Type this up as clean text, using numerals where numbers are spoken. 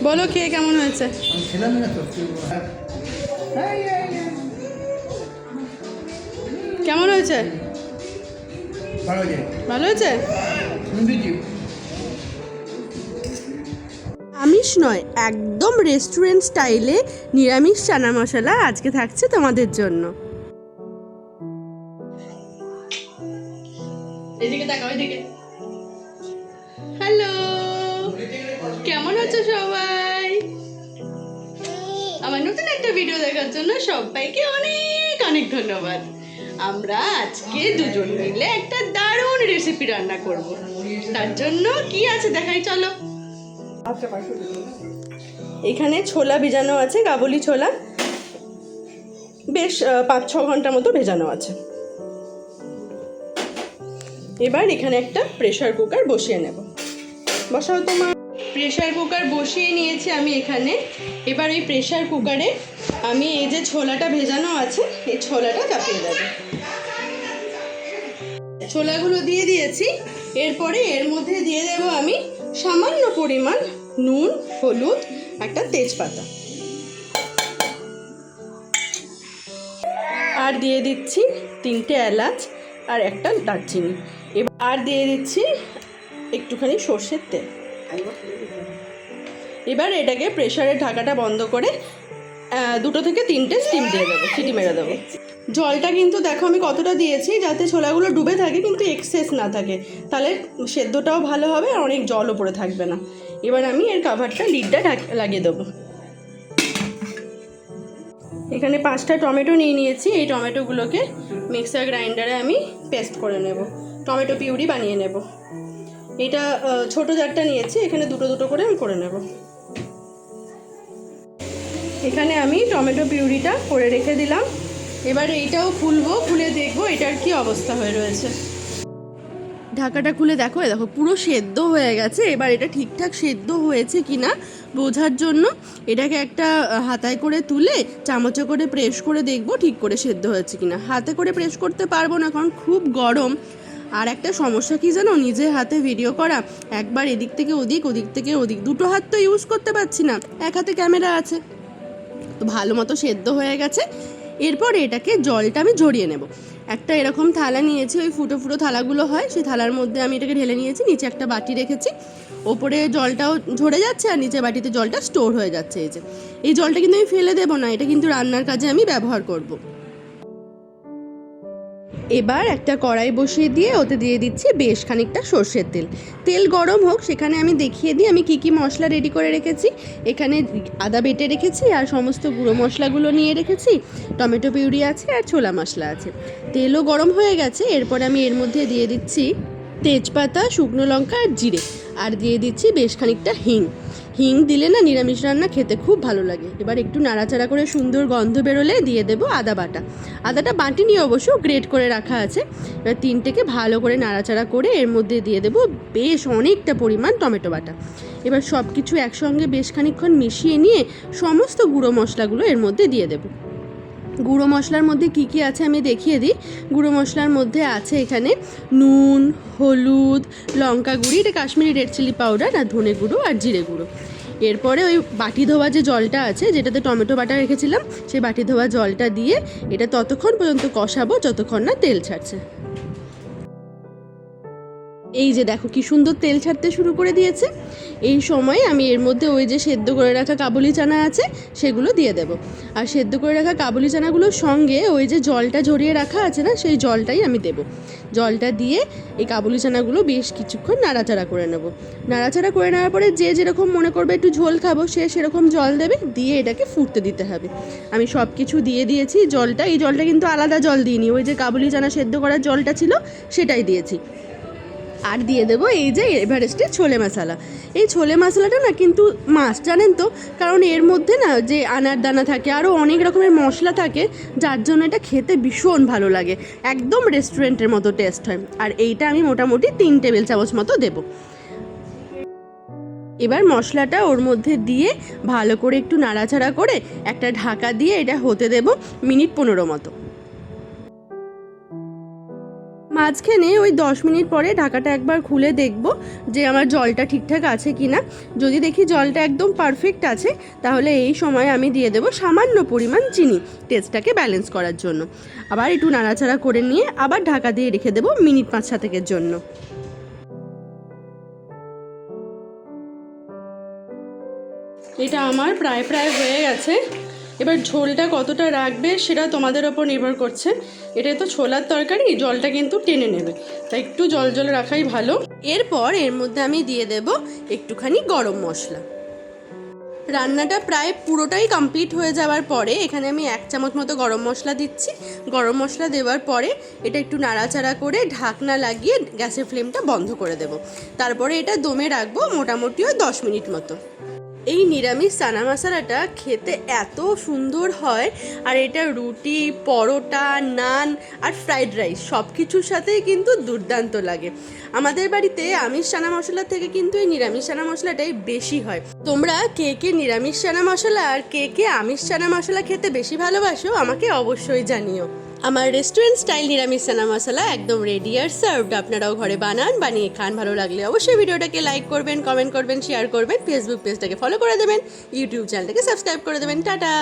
বলো খেয়ে কেমন হয়েছে? কেমন হয়েছে? ভালো হয়েছে। আমিষ নয়, একদম রেস্টুরেন্ট স্টাইলে নিরামিষ চানা মশলা আজকে থাকছে তোমাদের জন্য। এদিকে তাকাও, এদিকে। হ্যালো, কেমন আছো সবাই? আমার নতুন একটা ভিডিও দেখার জন্য সবাইকে অনেক অনেক ধন্যবাদ। আমরা আজকে দুজন মিলে একটা দারুণ রেসিপি রান্না করব। তার জন্য কি আছে দেখাই, চলো। এখানে ছোলা ভেজানো আছে, কাবুলি ছোলা, বেশ 5-6 ঘন্টা মতো ভেজানো আছে। এবার এখানে একটা প্রেসার কুকার বসিয়ে নেব। বসাও তোমার। প্রেসার কুকার বসিয়ে নিয়েছি আমি এখানে। এবার এই প্রেসার কুকারে আমি এই যে ছোলাটা ভেজানো আছে, এই ছোলাটা চাপিয়ে দেব। ছোলাগুলো দিয়ে দিয়েছি। এরপরে এর মধ্যে দিয়ে দেব আমি সামান্য পরিমাণ নুন, হলুদ, একটা তেজপাতা, আর দিয়ে দিচ্ছি 3টে এলাচ আর একটা দারচিনি। আর দিয়ে দিচ্ছি একটুখানি সর্ষের তেল। এবার এটাকে প্রেসারের ঢাকাটা বন্ধ করে 2 থেকে 3টে স্টিম দিয়ে দেবো, সিটি মেরে দেবো। জলটা কিন্তু দেখো আমি কতটা দিয়েছি, যাতে ছোলাগুলো ডুবে থাকে কিন্তু এক্সেস না থাকে, তাহলে সেদ্ধটাও ভালো হবে আর অনেক জলও পড়ে থাকবে না। এবার আমি এর কাভারটা, লিডটা লাগিয়ে দেবো। এখানে 5টা টমেটো নিয়ে নিয়েছি। এই টমেটোগুলোকে মিক্সার গ্রাইন্ডারে আমি পেস্ট করে নেব, টমেটো পিউরি বানিয়ে নেব। এটা ছোট জারটা নিয়েছি, এখানে দুটো দুটো করে আমি করে নেব। এখানে আমি টমেটো পিউরিটা করে রেখে দিলাম। এবার এইটাও খুলবো, খুলে দেখবো এটার কি অবস্থা হয়ে রয়েছে। ঢাকাটা খুলে দেখো, দেখো পুরো সেদ্ধ হয়ে গেছে। এবার এটা ঠিকঠাক সেদ্ধ হয়েছে কিনা বোঝার জন্য এটাকে একটা হাতায় করে তুলে চামচে করে প্রেস করে দেখবো ঠিক করে সেদ্ধ হয়েছে কিনা। হাতে করে প্রেস করতে পারবো না কারণ খুব গরম। আর একটা সমস্যা কি জানো, নিজের হাতে ভিডিও করা, একবার এদিক থেকে ওদিক, ওদিক থেকে ওদিক, দুটো হাত তো ইউজ করতে পারছি না, এক হাতে ক্যামেরা আছে। তো ভালো মতো সেদ্ধ হয়ে গেছে। এরপর এটাকে জলটা আমি ঝরিয়ে নেব। একটা এরকম থালা নিয়েছি, ওই ফুটো ফুটো থালাগুলো হয়, সেই থালার মধ্যে আমি এটাকে ঢেলে নিয়েছি। নিচে একটা বাটি রেখেছি, ওপরে জলটাও ঝরে যাচ্ছে আর নিচে বাটিতে জলটা স্টোর হয়ে যাচ্ছে। এই জলটা কিন্তু আমি ফেলে দেবো না, এটা কিন্তু রান্নার কাজে আমি ব্যবহার করব। এবার একটা কড়াই বসিয়ে দিয়ে ওতে দিয়ে দিচ্ছি বেশ খানিকটা সর্ষের তেল। তেল গরম হোক, সেখানে আমি দেখিয়ে দিই আমি কি মশলা রেডি করে রেখেছি। এখানে আদা বেটে রেখেছি আর সমস্ত গুঁড়ো মশলাগুলো নিয়ে রেখেছি, টমেটো পিউরি আছে আর ছোলা মশলা আছে। তেলও গরম হয়ে গেছে। এরপর আমি এর মধ্যে দিয়ে দিচ্ছি তেজপাতা, শুকনো লঙ্কা আর জিরে, আর দিয়ে দিচ্ছি বেশ খানিকটা হিং। হিং দিলে না নিরামিষ রান্না খেতে খুব ভালো লাগে। এবার একটু নাড়াচাড়া করে সুন্দর গন্ধ বেরোলে দিয়ে দেবো আদা বাটা। আদাটা বাটিনি, অবশ্য গ্রেট করে রাখা আছে। এবার 3টেকে ভালো করে নাড়াচাড়া করে এর মধ্যে দিয়ে দেবো বেশ অনেকটা পরিমাণ টমেটো বাটা। এবার সব কিছু একসঙ্গে বেশ খানিকক্ষণ মিশিয়ে নিয়ে সমস্ত গুঁড়ো মশলাগুলো এর মধ্যে দিয়ে দেবো। গুঁড়ো মশলার মধ্যে কি আছে আমি দেখিয়ে দিই। গুঁড়ো মশলার মধ্যে আছে এখানে নুন, হলুদ, লঙ্কা গুঁড়ি, এটা কাশ্মীরি রেড চিলি পাউডার, আর ধনে গুঁড়ো আর জিরে গুঁড়ো। এরপরে ওই বাটি ধোয়া যে জলটা আছে, যেটাতে টমেটো বাটা রেখেছিলাম, সেই বাটি ধোয়া জলটা দিয়ে এটা ততক্ষণ পর্যন্ত কষাবো যতক্ষণ না তেল ছাড়ছে। এই যে দেখো কি সুন্দর তেল ছাড়তে শুরু করে দিয়েছে। এই সময় আমি এর মধ্যে ওই যে সেদ্ধ করে রাখা কাবুলি চানা আছে সেগুলো দিয়ে দেব। আর সেদ্ধ করে রাখা কাবুলি চানাগুলোর সঙ্গে ওই যে জলটা ঝরিয়ে রাখা আছে না, সেই জলটাই আমি দেব। জলটা দিয়ে এই কাবুলি চানাগুলো বেশ কিছুক্ষণ নাড়াচাড়া করে নেব। নাড়াচাড়া করে নেওয়ার পরে যে যেরকম মনে করবে একটু ঝোল খাবো, সে সেরকম জল দেবে, দিয়ে এটাকে ফুটতে দিতে হবে। আমি সব কিছু দিয়ে দিয়েছি। জলটা, এই জলটা কিন্তু আলাদা জল দিইনি, ওই যে কাবুলি চানা সেদ্ধ করার জলটা ছিল সেটাই দিয়েছি। আর দিয়ে দেবো এই যে এভারেস্টের ছোলে মশলা। এই ছোলে মশলাটা না কিন্তু মাস্ট, জানেন তো, কারণ এর মধ্যে না যে আনারদানা থাকে, আরও অনেক রকমের মশলা থাকে, যার জন্য এটা খেতে ভীষণ ভালো লাগে, একদম রেস্টুরেন্টের মতো টেস্ট হয়। আর এইটা আমি মোটামুটি 3 টেবিল চামচ মতো দেবো। এবার মশলাটা ওর মধ্যে দিয়ে ভালো করে একটু নাড়াচাড়া করে একটা ঢাকা দিয়ে এটা হতে দেব মিনিট 15 মতো। মাঝখানে ওই 10 মিনিট পরে ঢাকাটা একবার খুলে দেখব যে আমার জলটা ঠিকঠাক আছে কি না। যদি দেখি জলটা একদম পারফেক্ট আছে তাহলে এই সময় আমি দিয়ে দেবো সামান্য পরিমাণ চিনি টেস্টটাকে ব্যালেন্স করার জন্য। আবার একটু নাড়াচাড়া করে নিয়ে আবার ঢাকা দিয়ে রেখে দেবো মিনিট 5-7 জন্য। এটা আমার প্রায় হয়ে গেছে। এবার ঝোলটা কতটা রাখবে সেটা তোমাদের ওপর নির্ভর করছে। এটা তো ছোলার তরকারি, জলটা কিন্তু টেনে নেবে, তাই একটু জল রাখাই ভালো। এরপর এর মধ্যে আমি দিয়ে দেব একটুখানি গরম মশলা। রান্নাটা প্রায় পুরোটাই কমপ্লিট হয়ে যাওয়ার পরে এখানে আমি 1 চামচ মতো গরম মশলা দিচ্ছি। গরম মশলা দেওয়ার পরে এটা একটু নাড়াচাড়া করে ঢাকনা লাগিয়ে গ্যাসের ফ্লেমটা বন্ধ করে দেব। তারপরে এটা দমে রাখবো মোটামুটি 10 মিনিট মতো। এই নিরামিষ চানা মশলাটা খেতে এত সুন্দর হয়, আর এটা রুটি, পরোটা, নান আর ফ্রাইড রাইস সব কিছুর সাথেই কিন্তু দুর্দান্ত লাগে। আমাদের বাড়িতে আমিষ চানা মশলা থেকে কিন্তু এই নিরামিষ চানা মশলাটাই বেশি হয়। তোমরা কে নিরামিষ চানা মশলা আর কে আমিষ চানা মশলা খেতে বেশি ভালোবাসো আমাকে অবশ্যই জানিও। আমার রেস্টুরেন্ট স্টাইল নিরামিষ চানা মশলা একদম রেডি আর সার্ভড। আপনারাও ঘরে বানিয়ে খান। ভালো লাগলে অবশ্যই ভিডিওটাকে লাইক করবেন, কমেন্ট করবেন, শেয়ার করবেন, ফেসবুক পেজটাকে ফলো করে দেবেন, ইউটিউব চ্যানেলটাকে সাবস্ক্রাইব করে দেবেন। টাটা।